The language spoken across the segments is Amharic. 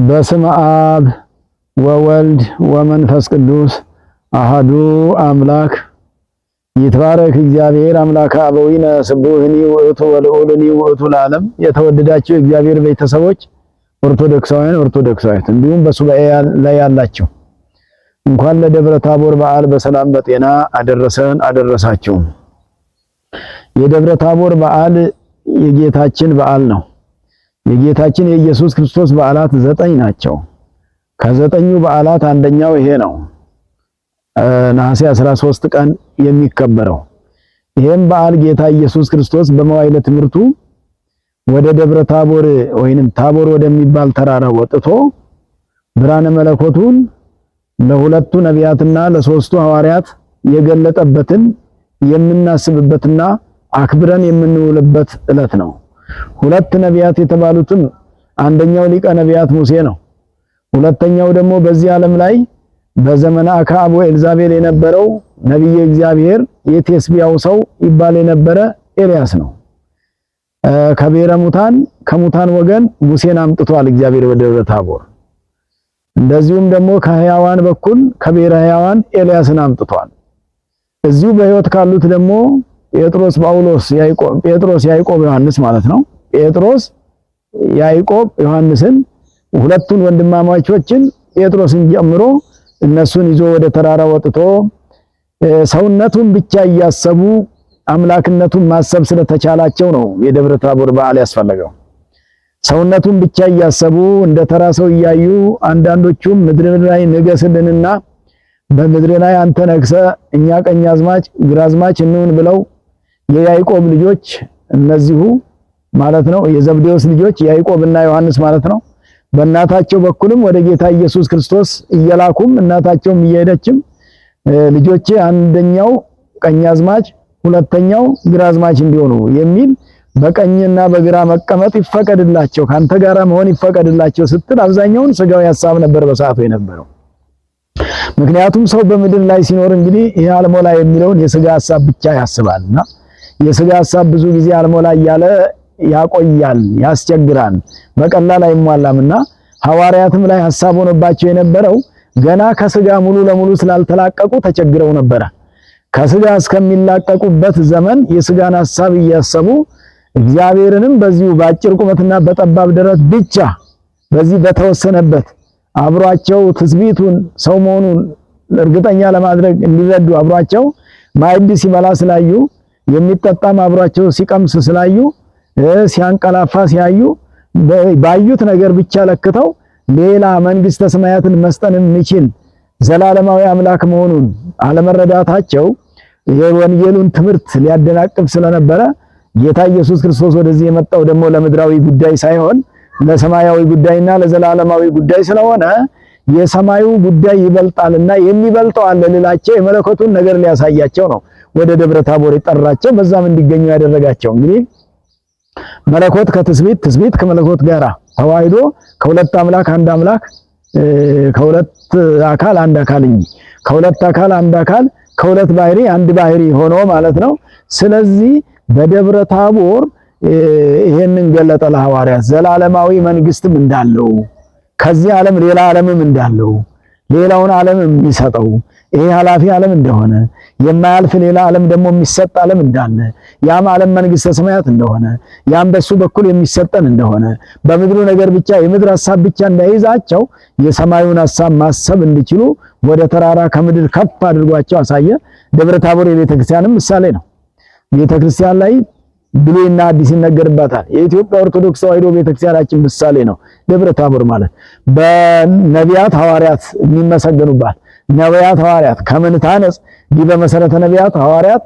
በስመ አብ ወወልድ ወመንፈስ ቅዱስ አሐዱ አምላክ ይትባረክ እግዚአብሔር አምላከ አበዊነ ስቡሕኒ ውእቱ ወልዑልኒ ውእቱ ለዓለም። የተወደዳችሁ እግዚአብሔር ቤተሰቦች ኦርቶዶክሳውያን እንዲሁም በሱባኤ ላይ ያላችሁ እንኳን ለደብረ ታቦር በዓል በሰላም በጤና አደረሰን አደረሳችሁ። የደብረ ታቦር በዓል የጌታችን በዓል ነው። የጌታችን የኢየሱስ ክርስቶስ በዓላት 9 ናቸው። ከ9ኙ በዓላት አንደኛው ይሄ ነው፣ ነሐሴ 13 ቀን የሚከበረው። ይሄም በዓል ጌታ ኢየሱስ ክርስቶስ በመዋዕለ ትምህርቱ ወደ ደብረ ታቦር ወይንም ታቦር ወደሚባል ተራራ ወጥቶ ብርሃነ መለኮቱን ለሁለቱ ነቢያትና ለሶስቱ ሐዋርያት የገለጠበትን የምናስብበትና አክብረን የምንውልበት ዕለት ነው። ሁለት ነቢያት የተባሉትም አንደኛው ሊቀ ነቢያት ሙሴ ነው። ሁለተኛው ደግሞ በዚህ ዓለም ላይ በዘመነ አክዓብ ወኤልዛቤል የነበረው ነቢየ እግዚአብሔር የቴስቢያው ሰው ይባል የነበረ ኤልያስ ነው። ከብሔረ ሙታን ከሙታን ወገን ሙሴን አምጥቷል እግዚአብሔር ወደ ደብረ ታቦር። እንደዚሁም ደግሞ ከሕያዋን በኩል ከብሔረ ሕያዋን ኤልያስን አምጥቷል። እዚሁ በሕይወት ካሉት ደግሞ ጴጥሮስ፣ ጳውሎስ፣ ያዕቆብ፣ ዮሐንስ ማለት ነው። ጴጥሮስ፣ ያዕቆብ፣ ዮሐንስን ሁለቱን ወንድማማቾችን ጴጥሮስን ጀምሮ እነሱን ይዞ ወደ ተራራ ወጥቶ ሰውነቱን ብቻ እያሰቡ አምላክነቱን ማሰብ ስለተቻላቸው ነው የደብረ ታቦር በዓል ያስፈለገው። ሰውነቱን ብቻ እያሰቡ እንደ ተራ ሰው እያዩ አንዳንዶቹም ምድር ላይ ንገስልንና በምድር ላይ አንተ ነግሰ እኛ ቀኛዝማች ግራዝማች እንሁን ብለው የያዕቆብ ልጆች እነዚሁ ማለት ነው የዘብዴዎስ ልጆች ያዕቆብና ዮሐንስ ማለት ነው በእናታቸው በኩልም ወደ ጌታ ኢየሱስ ክርስቶስ እየላኩም እናታቸውም እየሄደችም ልጆቼ አንደኛው ቀኛዝማች ሁለተኛው ግራዝማች እንዲሆኑ የሚል በቀኝና በግራ መቀመጥ ይፈቀድላቸው ካንተ ጋራ መሆን ይፈቀድላቸው ስትል አብዛኛውን ስጋዊ ሐሳብ ነበር በሰዓቱ የነበረው። ምክንያቱም ሰው በምድር ላይ ሲኖር እንግዲህ ይሄ አልሞላ የሚለውን የስጋ ሐሳብ ብቻ ያስባልና የስጋ ሐሳብ ብዙ ጊዜ አልሞላ እያለ ያቆያል፣ ያስቸግራል፣ በቀላል አይሟላምና ሐዋርያትም ላይ ሐሳብ ሆነባቸው የነበረው ገና ከስጋ ሙሉ ለሙሉ ስላልተላቀቁ ተቸግረው ነበረ። ከስጋ እስከሚላቀቁበት ዘመን የስጋን ሐሳብ እያሰቡ እግዚአብሔርንም በዚሁ በአጭር ቁመትና በጠባብ ደረት ብቻ በዚህ በተወሰነበት አብሯቸው ትስቢቱን ሰው መሆኑን እርግጠኛ ለማድረግ እንዲረዱ አብሯቸው ማዕድ ሲበላ ስላዩ የሚጠጣም አብሯቸው ሲቀምስ ስላዩ ሲያንቀላፋ ሲያዩ ባዩት ነገር ብቻ ለክተው ሌላ መንግስተ ሰማያትን መስጠን የሚችል ዘላለማዊ አምላክ መሆኑን አለመረዳታቸው የወንጌሉን ትምህርት ሊያደናቅፍ ስለነበረ ጌታ ኢየሱስ ክርስቶስ ወደዚህ የመጣው ደግሞ ለምድራዊ ጉዳይ ሳይሆን ለሰማያዊ ጉዳይና ለዘላለማዊ ጉዳይ ስለሆነ የሰማዩ ጉዳይ ይበልጣልና የሚበልጠው አለ ልላቸው የመለኮቱን ነገር ሊያሳያቸው ነው ወደ ደብረ ታቦር የጠራቸው በዛም እንዲገኙ ያደረጋቸው። እንግዲህ መለኮት ከትስቢት ትስቢት ከመለኮት ጋራ ተዋህዶ ከሁለት አምላክ አንድ አምላክ ከሁለት አካል አንድ አካል እንጂ ከሁለት አካል አንድ አካል ከሁለት ባህሪ አንድ ባህሪ ሆኖ ማለት ነው። ስለዚህ በደብረ ታቦር ይሄንን ገለጠ ለሐዋርያት ዘላለማዊ መንግስትም እንዳለው ከዚህ ዓለም ሌላ ዓለምም እንዳለው ሌላውን ዓለም የሚሰጠው ይሄ ኃላፊ ዓለም እንደሆነ የማያልፍ ሌላ ዓለም ደግሞ የሚሰጥ ዓለም እንዳለ ያም ዓለም መንግስተ ሰማያት እንደሆነ ያም በሱ በኩል የሚሰጠን እንደሆነ በምድሩ ነገር ብቻ የምድር ሐሳብ ብቻ እንዳይዛቸው የሰማዩን ሐሳብ ማሰብ እንዲችሉ ወደ ተራራ ከምድር ከፍ አድርጓቸው አሳየ። ደብረ ታቦር የቤተ ክርስቲያንም ምሳሌ ነው። ቤተ ክርስቲያን ላይ ብሉይና አዲስ ይነገርባታል። የኢትዮጵያ ኦርቶዶክስ ተዋሕዶ ቤተክርስቲያናችን ምሳሌ ነው ደብረ ታቦር ማለት። በነቢያት ሐዋርያት የሚመሰገኑባት ነቢያት ሐዋርያት ከምን ታነጽ ዲበ መሰረተ ነቢያት ሐዋርያት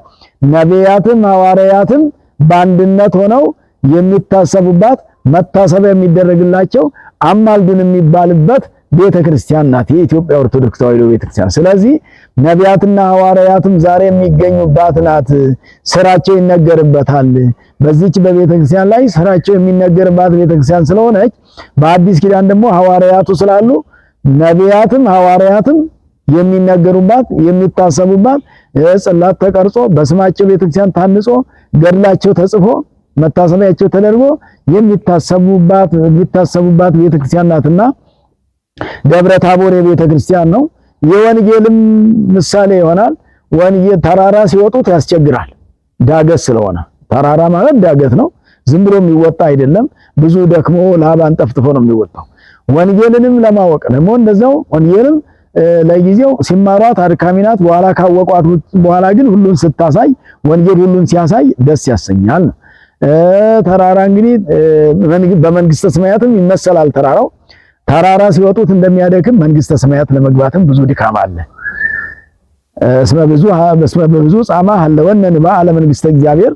ነቢያትም ሐዋርያትም በአንድነት ሆነው የሚታሰቡባት መታሰቢያ የሚደረግላቸው አማልዱን የሚባልበት ቤተክርስቲያን ናት የኢትዮጵያ ኦርቶዶክስ ተዋሕዶ ቤተክርስቲያን። ስለዚህ ነቢያትና ሐዋርያትም ዛሬ የሚገኙባት ናት። ስራቸው ይነገርበታል። በዚች በቤተክርስቲያን ላይ ስራቸው የሚነገርባት ቤተክርስቲያን ስለሆነች በአዲስ ኪዳን ደግሞ ሐዋርያቱ ስላሉ ነቢያትም ሐዋርያትም የሚነገሩባት የሚታሰቡባት ጽላት ተቀርጾ በስማቸው ቤተክርስቲያን ታንጾ ገድላቸው ተጽፎ መታሰቢያቸው ተደርጎ የሚታሰቡባት ቤተክርስቲያን ናትና ደብረ ታቦር የቤተ ክርስቲያን ነው። የወንጌልም ምሳሌ ይሆናል። ወንጌል ተራራ ሲወጡት ያስቸግራል፣ ዳገት ስለሆነ። ተራራ ማለት ዳገት ነው፣ ዝም ብሎ የሚወጣ አይደለም። ብዙ ደክሞ ላባን ጠፍጥፎ ነው የሚወጣው። ወንጌልንም ለማወቅ ደግሞ እንደዛው ወንጌልም ለጊዜው ሲማሯት አድካሚ ናት። በኋላ ካወቋት በኋላ ግን ሁሉን ስታሳይ ወንጌል ሁሉን ሲያሳይ ደስ ያሰኛል። ተራራ እንግዲህ በመንግስተ ሰማያትም ይመሰላል። ተራራ ሲወጡት እንደሚያደክም መንግስተ ሰማያት ለመግባትም ብዙ ድካም አለ። እስመ ብዙ ጻማ ሀለወነ ንባአ ለመንግስተ እግዚአብሔር፣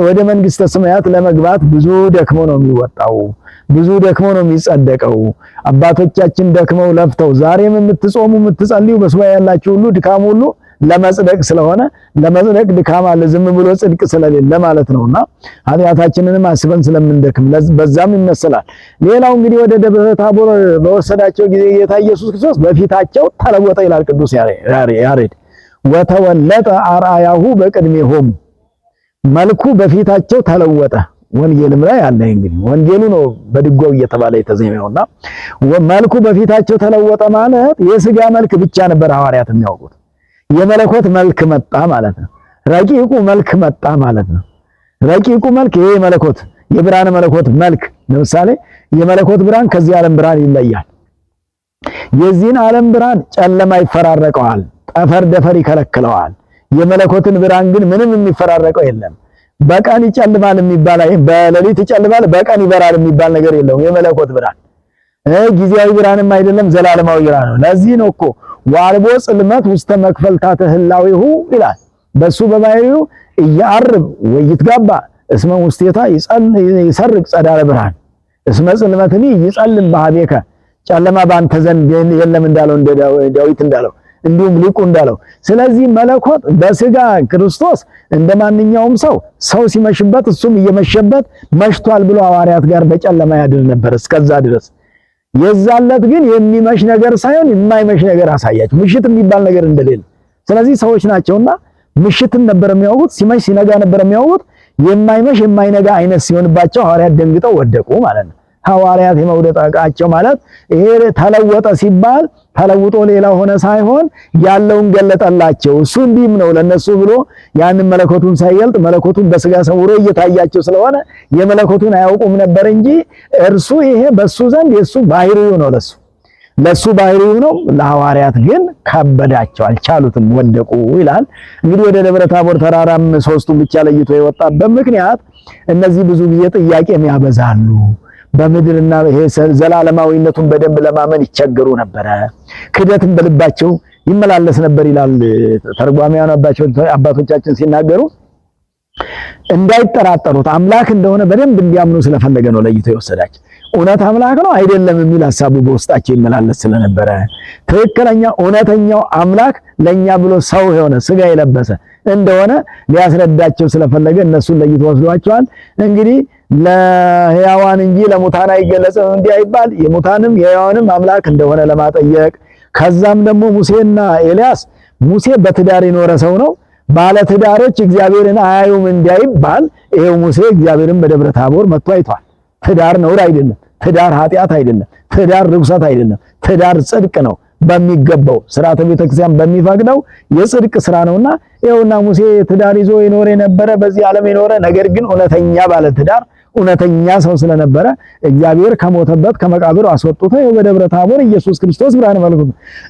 ወደ መንግስተ ሰማያት ለመግባት ብዙ ደክሞ ነው የሚወጣው፣ ብዙ ደክሞ ነው የሚጸደቀው። አባቶቻችን ደክመው ለፍተው ዛሬም የምትጾሙ የምትጸልዩ በሱባኤ ያላችሁ ሁሉ ድካም ሁሉ ለመጽደቅ ስለሆነ ለመጽደቅ ድካም አለ፣ ዝም ብሎ ጽድቅ ስለሌለ ማለት ነውና ኃጢአታችንንም አስበን ስለምንደክም በዛም ይመሰላል። ሌላው እንግዲህ ወደ ደብረ ታቦር በወሰዳቸው ጊዜ ጌታ ኢየሱስ ክርስቶስ በፊታቸው ተለወጠ ይላል ቅዱስ ያሬድ። ወተወለጠ አርአያሁ በቅድሜሆሙ፣ መልኩ በፊታቸው ተለወጠ። ወንጌልም ላይ አለ። እንግዲህ ወንጌሉ ነው በድጓው እየተባለ የተዘመውና መልኩ በፊታቸው ተለወጠ ማለት የሥጋ መልክ ብቻ ነበር ሐዋርያት የሚያውቁት። የመለኮት መልክ መጣ ማለት ነው። ረቂቁ መልክ መጣ ማለት ነው። ረቂቁ መልክ ይሄ መለኮት የብርሃነ መለኮት መልክ፣ ለምሳሌ የመለኮት ብርሃን ከዚህ ዓለም ብርሃን ይለያል። የዚህን ዓለም ብርሃን ጨለማ ይፈራረቀዋል፣ ጠፈር ደፈር ይከለክለዋል። የመለኮትን ብርሃን ግን ምንም የሚፈራረቀው የለም። በቀን ይጨልማል የሚባል በሌሊት ይጨልማል በቀን ይበራል የሚባል ነገር የለውም። የመለኮት ብርሃን ጊዜያዊ ብርሃንም አይደለም፣ ዘላለማዊ ብርሃን ነው። ለዚህ ነው እኮ ዋልቦ ጽልመት ውስተ መክፈልታተ ህላዊሁ ይላል። በሱ በባህሪው እያርብ ወይትጋባ እስመ ውስቴታ ይሰርቅ ጸዳለ ብርሃን እስመ ጽልመትኒ ይጸልም በኀቤከ፣ ጨለማ ባንተ ዘንድ የለም እንዳለው እንደ ዳዊት እንዳለው እንዲሁም ሊቁ እንዳለው። ስለዚህ መለኮት በስጋ ክርስቶስ እንደማንኛውም ሰው ሲመሽበት እሱም እየመሸበት መሽቷል ብሎ ሐዋርያት ጋር በጨለማ ያድር ነበር እስከዛ ድረስ። የዛለት ግን የሚመሽ ነገር ሳይሆን የማይመሽ ነገር አሳያቸው፣ ምሽት የሚባል ነገር እንደሌለ። ስለዚህ ሰዎች ናቸውና ምሽትን ነበር የሚያውቁት፣ ሲመሽ ሲነጋ ነበር የሚያውቁት። የማይመሽ የማይነጋ አይነት ሲሆንባቸው ሐዋርያት ደንግጠው ወደቁ ማለት ነው። ሐዋርያት የመውደቃቸው ማለት ይሄ ተለወጠ ሲባል ተለውጦ ሌላ ሆነ ሳይሆን ያለውን ገለጠላቸው። እሱ እንዲህም ነው ለነሱ ብሎ ያንን መለኮቱን ሳይገልጥ መለኮቱን በስጋ ሰውሮ እየታያቸው ስለሆነ የመለኮቱን አያውቁም ነበር እንጂ እርሱ ይሄ በሱ ዘንድ የሱ ባህሪው ነው፣ ለሱ ባህሪው ነው። ለሐዋርያት ግን ከበዳቸው፣ አልቻሉትም፣ ወደቁ ይላል። እንግዲህ ወደ ደብረ ታቦር ተራራም ሶስቱን ብቻ ለይቶ የወጣበት ምክንያት እነዚህ ብዙ ጊዜ ጥያቄም ያበዛሉ። በምድርና ይሄ ዘላለማዊነቱን በደንብ ለማመን ይቸገሩ ነበረ። ክደትም በልባቸው ይመላለስ ነበር ይላል ተርጓሚያን አባቶቻችን ሲናገሩ። እንዳይጠራጠሩት አምላክ እንደሆነ በደንብ እንዲያምኑ ስለፈለገ ነው ለይቶ የወሰዳቸው። እውነት አምላክ ነው አይደለም የሚል ሐሳቡ በውስጣቸው ይመላለስ ስለነበረ ትክክለኛ እውነተኛው አምላክ ለኛ ብሎ ሰው የሆነ ስጋ የለበሰ እንደሆነ ሊያስረዳቸው ስለፈለገ እነሱን ለይቶ ወስዷቸዋል። እንግዲህ ለሕያዋን እንጂ ለሙታን አይገለጽም እንዲህ አይባል። የሙታንም የሕያዋንም አምላክ እንደሆነ ለማጠየቅ ከዛም ደግሞ ሙሴና ኤልያስ ሙሴ በትዳር የኖረ ሰው ነው። ባለ ትዳሮች እግዚአብሔርን አያዩም እንዳይባል ይሄው ሙሴ እግዚአብሔርን በደብረ ታቦር መጥቶ አይቷል። ትዳር ነውር አይደለም፣ ትዳር ኃጢአት አይደለም፣ ትዳር ርኩሰት አይደለም። ትዳር ጽድቅ ነው በሚገባው ሥርዓተ ቤተክርስቲያን በሚፈቅደው የጽድቅ ስራ ነውና ይኸውና ሙሴ ትዳር ይዞ የኖረ የነበረ በዚህ ዓለም የኖረ ነገር ግን እውነተኛ ባለ ትዳር እውነተኛ ሰው ስለነበረ እግዚአብሔር ከሞተበት ከመቃብር አስወጥቶ በደብረ ታቦር ኢየሱስ ክርስቶስ ብርሃነ መለኮት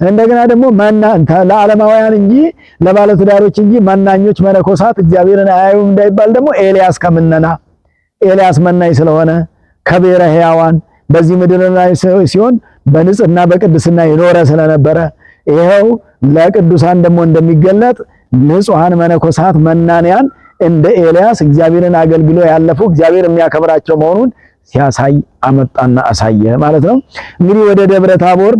እንደገና ደግሞ ለዓለማውያን እንጂ ለባለ ትዳሮች እንጂ መናኞች መነኮሳት እግዚአብሔርን አያዩም እንዳይባል ደግሞ ኤልያስ መናኝ ስለሆነ ከብሔረ ሕያዋን በዚህ ምድር ላይ ሲሆን በንጽህና በቅድስና የኖረ ስለነበረ ይሄው ለቅዱሳን ደግሞ እንደሚገለጥ ንጹሃን መነኮሳት መናንያን እንደ ኤልያስ እግዚአብሔርን አገልግሎ ያለፉ እግዚአብሔር የሚያከብራቸው መሆኑን ሲያሳይ አመጣና አሳየ ማለት ነው። እንግዲህ ወደ ደብረ ታቦር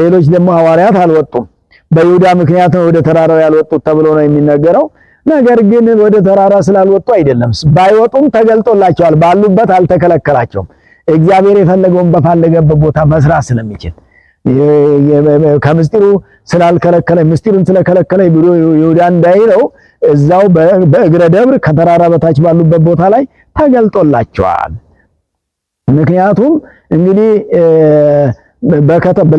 ሌሎች ደግሞ ሐዋርያት አልወጡም። በይሁዳ ምክንያት ነው ወደ ተራራው ያልወጡት ተብሎ ነው የሚነገረው። ነገር ግን ወደ ተራራ ስላልወጡ አይደለም፣ ባይወጡም ተገልጦላቸዋል። ባሉበት አልተከለከላቸውም። እግዚአብሔር የፈለገውን በፈለገበት ቦታ መስራት ስለሚችል ከምስጢሩ ስላልከለከለ ምስጢሩን ስለከለከለ ብሎ ይሁዳ እንዳይለው እዛው በእግረ ደብር ከተራራ በታች ባሉበት ቦታ ላይ ተገልጦላቸዋል። ምክንያቱም እንግዲህ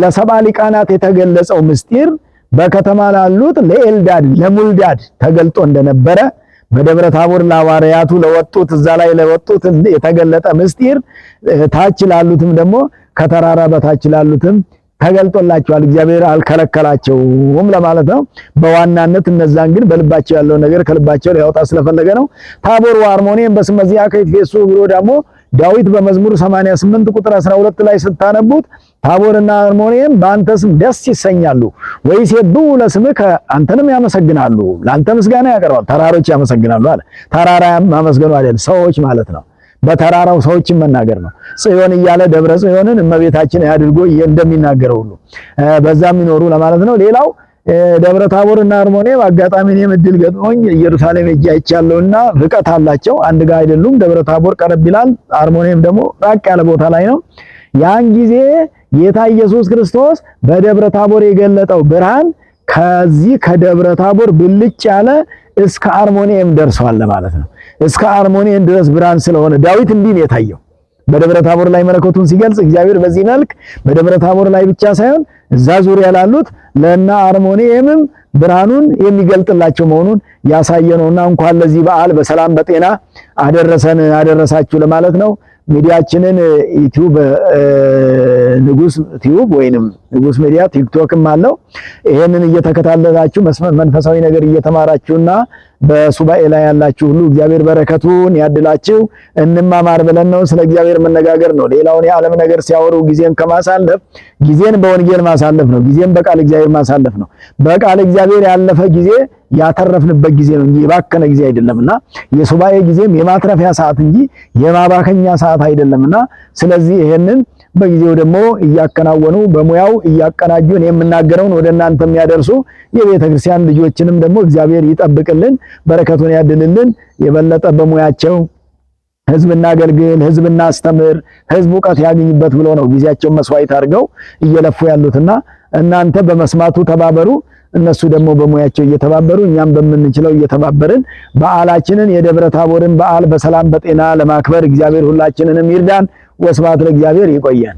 ለሰባ ሊቃናት የተገለጸው ምስጢር በከተማ ላሉት ለኤልዳድ ለሙልዳድ ተገልጦ እንደነበረ በደብረ ታቦር ለሐዋርያቱ ለወጡት እዛ ላይ ለወጡት የተገለጠ ምስጢር ታች ላሉትም ደግሞ ከተራራ በታች ላሉትም ተገልጦላቸዋል። እግዚአብሔር አልከለከላቸውም ለማለት ነው። በዋናነት እነዛን ግን በልባቸው ያለው ነገር ከልባቸው ሊያወጣ ስለፈለገ ነው። ታቦር ወአርሞንኤም በስመ ዚአከ ይትፌሱ ብሎ ደግሞ ዳዊት በመዝሙር 88 ቁጥር 12 ላይ ስታነቡት ታቦርና አርሞንኤም በአንተ ስም ደስ ይሰኛሉ ወይሴብሑ ለስምከ አንተንም ያመሰግናሉ፣ ለአንተ ምስጋና ያቀርባሉ። ተራሮች ያመሰግናሉ አለ። ተራራ ማመስገኑ አይደል ሰዎች ማለት ነው። በተራራው ሰዎችን መናገር ነው። ጽዮን እያለ ደብረ ጽዮንን እመቤታችን ያድርጎ እንደሚናገረው ሁሉ በዛም ይኖሩ ለማለት ነው። ሌላው ደብረ ታቦርና አርሞንኤም አጋጣሚ እኔም እድል ገጥሞኝ ኢየሩሳሌም ሄጄ አይቻለሁና ርቀት አላቸው፣ አንድ ጋር አይደሉም። ደብረ ታቦር ቀረብ ይላል፣ አርሞንኤም ደግሞ ራቅ ያለ ቦታ ላይ ነው። ያን ጊዜ ጌታ ኢየሱስ ክርስቶስ በደብረ ታቦር የገለጠው ብርሃን ከዚህ ከደብረ ታቦር ብልጭ ያለ እስከ አርሞንኤም ደርሷል ማለት ነው። እስከ አርሞንኤም ድረስ ብርሃን ስለሆነ ዳዊት እንዲህ ነው የታየው። በደብረ ታቦር ላይ መለኮቱን ሲገልጽ እግዚአብሔር በዚህ መልክ በደብረ ታቦር ላይ ብቻ ሳይሆን እዛ ዙሪያ ላሉት ለና አርሞንኤምም ብርሃኑን የሚገልጥላቸው መሆኑን ያሳየ ነውና እንኳን ለዚህ በዓል በሰላም በጤና አደረሰን አደረሳችሁ ለማለት ነው። ሚዲያችንን ዩቲዩብ ንጉስ ዩቲዩብ ወይንም ንጉስ ሚዲያ ቲክቶክም አለው። ይሄንን እየተከታተላችሁ መንፈሳዊ ነገር እየተማራችሁና በሱባኤ ላይ ያላችሁ ሁሉ እግዚአብሔር በረከቱን ያድላችሁ። እንማማር ብለን ነው፣ ስለ እግዚአብሔር መነጋገር ነው። ሌላውን የዓለም ነገር ሲያወሩ ጊዜን ከማሳለፍ ጊዜን በወንጌል ማሳለፍ ነው። ጊዜን በቃል እግዚአብሔር ማሳለፍ ነው። በቃል እግዚአብሔር ያለፈ ጊዜ ያተረፍንበት ጊዜ ነው እንጂ የባከነ ጊዜ አይደለምና የሱባኤ ጊዜም የማትረፊያ ሰዓት እንጂ የማባከኛ ሰዓት አይደለምና ስለዚህ ይሄንን በጊዜው ደግሞ እያከናወኑ በሙያው እያቀናጁን የምናገረውን ወደ እናንተ የሚያደርሱ የቤተ ክርስቲያን ልጆችንም ደግሞ እግዚአብሔር ይጠብቅልን፣ በረከቱን ያድልልን። የበለጠ በሙያቸው ህዝብ እናገልግል፣ ህዝብ እናስተምር፣ ህዝብ ዕውቀት ያገኝበት ብሎ ነው ጊዜያቸውን መስዋዕት አድርገው እየለፉ ያሉትና እናንተ በመስማቱ ተባበሩ፣ እነሱ ደግሞ በሙያቸው እየተባበሩ እኛም በምንችለው እየተባበርን በዓላችንን የደብረ ታቦርን በዓል በሰላም በጤና ለማክበር እግዚአብሔር ሁላችንንም ይርዳን። ወስብሐት ለእግዚአብሔር። ይቆየን።